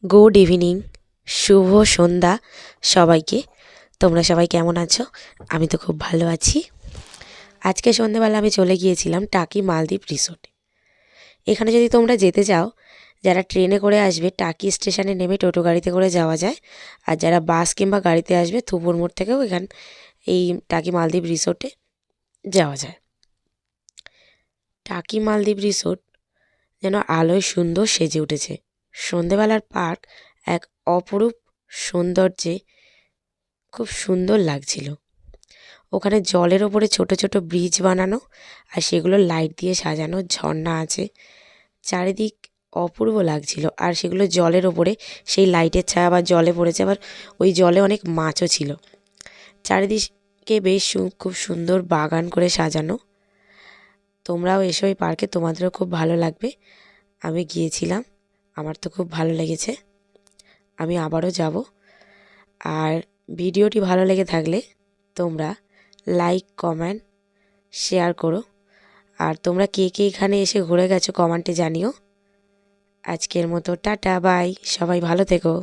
Good evening, শুভ সন্ধ্যা সবাইকে। তোমরা সবাই কেমন আছো? আমি তো খুব ভালো আছি। আজকে সন্ধ্যেবেলা আমি চলে গিয়েছিলাম টাকি মালদ্বীপ রিসোর্টে। এখানে যদি তোমরা যেতে চাও, যারা ট্রেনে করে আসবে টাকি স্টেশনে নেমে টোটো গাড়িতে করে যাওয়া যায়, আর যারা বাস কিংবা গাড়িতে আসবে থুপুর মোড় থেকেও এই টাকি মালদ্বীপ রিসোর্টে যাওয়া যায়। টাকি মালদ্বীপ রিসোর্ট যেন আলোয় সুন্দর সেজে উঠেছে। সন্ধেবেলার পার্ক এক অপরূপ সৌন্দর্যে খুব সুন্দর লাগছিল। ওখানে জলের ওপরে ছোট ছোট ব্রিজ বানানো, আর সেগুলো লাইট দিয়ে সাজানো, ঝর্ণা আছে, চারিদিক অপূর্ব লাগছিল। আর সেগুলো জলের ওপরে সেই লাইটের ছায়া আবার জলে পড়েছে, আবার ওই জলে অনেক মাছও ছিল। চারিদিকে বেশ খুব সুন্দর বাগান করে সাজানো। তোমরাও এসো এই পার্কে, তোমাদেরও খুব ভালো লাগবে। আমি গিয়েছিলাম, আমার তো খুব ভালো লেগেছে, আমি আবারও যাব। আর ভিডিওটি ভালো লেগে থাকলে তোমরা লাইক, কমেন্ট, শেয়ার করো। আর তোমরা কে কে এখানে এসে ঘুরে গেছো কমেন্টে জানিও। আজকের মতো টাটা, বাই, সবাই ভালো থেকো।